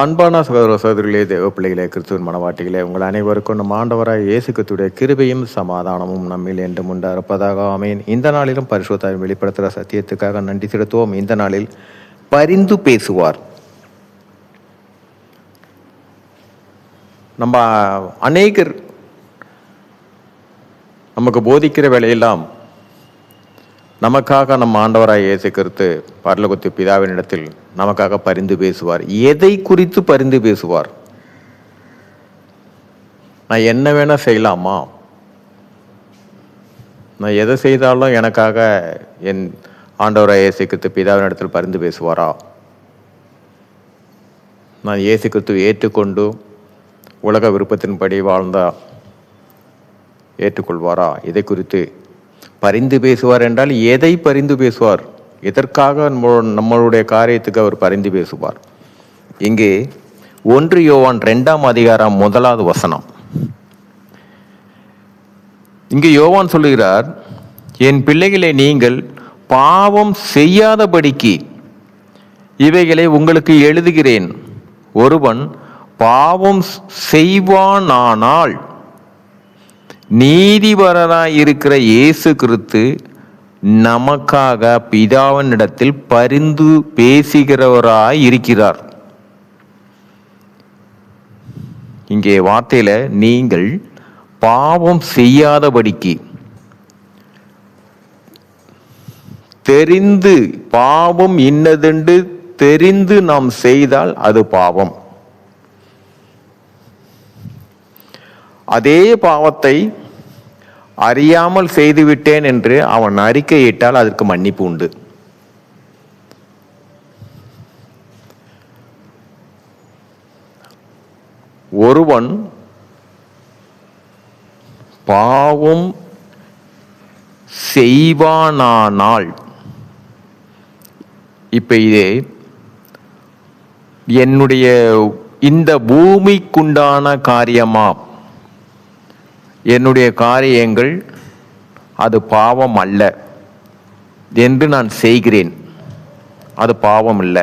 அன்பான சகோதர சகோதரிகளே, தேவ பிள்ளைகளே, கிறிஸ்துவின் மனவாட்டிகளே, உங்கள் அனைவருக்கும் நம் ஆண்டவராய் இயேசு கிறிஸ்துவுடைய கிருபையும் சமாதானமும் நம்மில் என்றும் உண்டாயிருப்பதாக ஆமென். இந்த நாளிலும் பரிசுத்தாவின் வெளிப்படுத்துகிற சத்தியத்துக்காக நன்றி செலுத்துவோம். இந்த நாளில் பரிந்து பேசுவார். நம்ம அநேகர் நமக்கு போதிக்கிற வேலையெல்லாம் நமக்காக நம்ம ஆண்டவராய் இயேசு கிறிஸ்து பரலோகத்து பிதாவினிடத்தில் நமக்காக பரிந்து பேசுவார். எதை குறித்து பரிந்து பேசுவார்? நான் என்ன வேணா செய்யலாமா? நான் எதை செய்தாலும் எனக்காக என் ஆண்டவராய் இயேசு கிறிஸ்து பிதாவினிடத்தில் பரிந்து பேசுவாரா? நான் இயேசு கிறிஸ்துவை ஏற்றுக்கொண்டு உலக விருப்பத்தின்படி வாழ்ந்தா ஏற்றுக்கொள்வாரா? இதை குறித்து பரிந்து பேசுவார் என்றால் எதை பரிந்து பேசுவார்? எதற்காக நம்மளுடைய காரியத்துக்கு அவர் பரிந்து பேசுவார்? இங்கே 1 யோவான் 2ஆம் அதிகாரம் 1வது வசனம். இங்கு யோவான் சொல்லுகிறார், என் பிள்ளைகளை நீங்கள் பாவம் செய்யாதபடிக்கு இவைகளை உங்களுக்கு எழுதுகிறேன். ஒருவன் பாவம் செய்வானானால் நீதிபரராயிருக்கிற இயேசு கிறிஸ்து நமக்காக பிதாவினிடத்தில் பரிந்து பேசுகிறவராய் இருக்கிறார். இங்கே வார்த்தையில நீங்கள் பாவம் செய்யாதபடிக்கு, தெரிந்து பாவம் இன்னதென்று தெரிந்து நாம் செய்தால் அது பாவம். அதே பாவத்தை அறியாமல் செய்துவிட்டேன் என்று அவன் அறிக்கையிட்டால் அதற்கு மன்னிப்பு உண்டு. ஒருவன் பாவம் செய்வானானால், இப்ப இதே என்னுடைய இந்த பூமிக்குண்டான காரியமா, என்னுடைய காரியங்கள் அது பாவம் அல்ல என்று நான் செய்கிறேன், அது பாவம் இல்லை.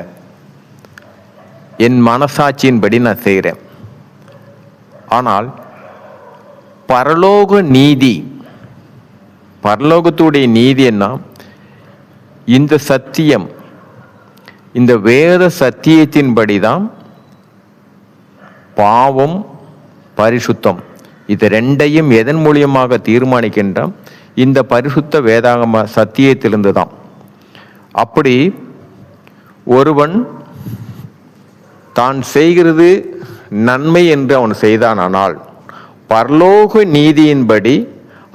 என் மனசாட்சியின்படி நான் செய்கிறேன். ஆனால் பரலோக நீதி, பரலோகத்துடைய நீதி என்ன? இந்த சத்தியம், இந்த வேத சத்தியத்தின்படி தான் பாவம் பரிசுத்தம், இது ரெண்டையும் எதன் மூலியமாக தீர்மானிக்கின்றோம்? இந்த பரிசுத்த வேதாகம சத்தியத்திலிருந்து தான். அப்படி ஒருவன் தான் செய்கிறது நன்மை என்று அவன் செய்தானால் பரலோக நீதியின்படி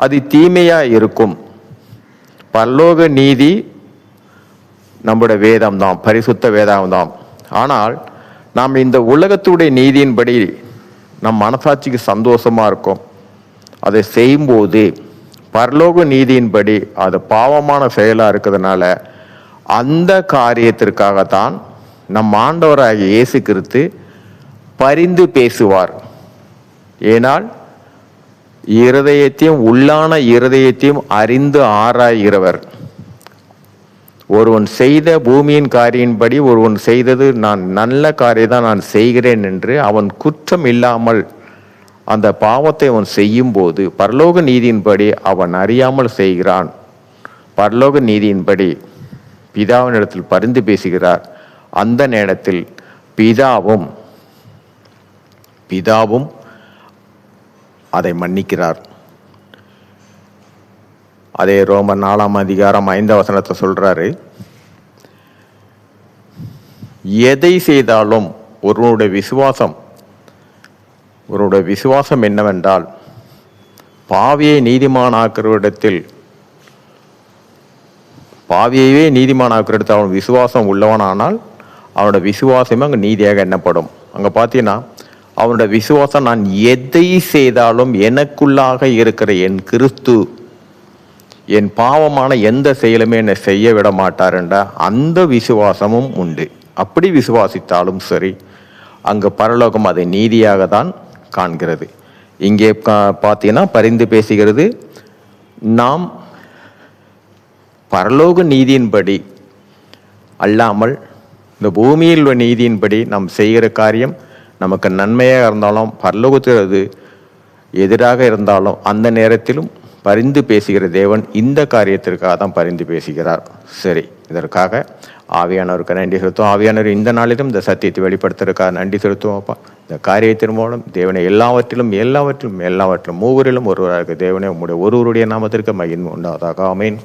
அது தீமையா இருக்கும். பரலோக நீதி நம்முடைய வேதம்தான், பரிசுத்த வேதாகம்தான். ஆனால் நாம் இந்த உலகத்துடைய நீதியின்படி நம் மனசாட்சிக்கு சந்தோஷமா இருக்கும், அதை செய்யும்போது பரலோக நீதியின்படி அது பாவமான செயலா இருக்கிறதுனால அந்த காரியத்திற்காகத்தான் நம் ஆண்டவராகிய இயேசு கிறிஸ்து பரிந்து பேசுவார். ஏனால் இருதயத்தையும் உள்ளான இருதயத்தையும் அறிந்து ஆராய்கிறவர். ஒருவன் செய்த பூமியின் காரியின்படி ஒருவன் செய்தது நான் நல்ல காரியம் தான் நான் செய்கிறேன் என்று அவன் குற்றம் இல்லாமல் அந்த பாவத்தை அவன் செய்யும் போது பரலோக நீதியின்படி அவன் அறியாமல் செய்கிறான். பரலோக நீதியின்படி பிதாவினிடத்தில் பரிந்து பேசுகிறார். அந்த நேரத்தில் பிதாவும் அதை மன்னிக்கிறார். அதே ரோமர் 4ஆம் அதிகாரம் 5ஆம் வசனத்தை சொல்றாரு, எதை செய்தாலும் ஒருவனுடைய விசுவாசம் என்னவென்றால், பாவியை நீதிமானாக்குறவிடத்தில் பாவியவே நீதிமானாக்குறதுக்கு அவன் விசுவாசம் உள்ளவனானால் அவனோட விசுவாசமே அங்கே நீதியாக எண்ணப்படும். அங்கே பார்த்தீங்கன்னா அவனோட விசுவாசம், நான் எதை செய்தாலும் எனக்குள்ளாக இருக்கிற என் கிறிஸ்து என் பாவமான எந்த செயலுமே என்னை செய்ய விட மாட்டார் என்ற அந்த விசுவாசமும் உண்டு. அப்படி விசுவாசித்தாலும் சரி, அங்கு பரலோகம் அதை நீதியாக தான் காண்கிறது. இங்கே பார்த்தீங்கன்னா பரிந்து பேசுகிறது, நாம் பரலோக நீதியின்படி அல்லாமல் இந்த பூமியில் உள்ள நீதியின்படி நாம் செய்கிற காரியம் நமக்கு நன்மையாக இருந்தாலும் பரலோகத்தில் அது எதிராக இருந்தாலும் அந்த நேரத்திலும் பரிந்து பேசுகிற தேவன் இந்த காரியத்திற்காக தான் பரிந்து பேசுகிறார். சரி, இதற்காக ஆவியானவருக்கு நன்றி செலுத்துவோம். ஆவியானவர் இந்த நாளிலும் இந்த சத்தியத்தை வெளிப்படுத்துறதுக்காக நன்றி செலுத்துவோம்ப்பா. இந்த காரியத்தின் மூலம் தேவனை எல்லாவற்றிலும் மூவரிலும் ஒருவராக தேவனை உம்முடைய ஒருவருடைய நாமத்திற்கு மகிமை உண்டாவதாக. ஆமென்.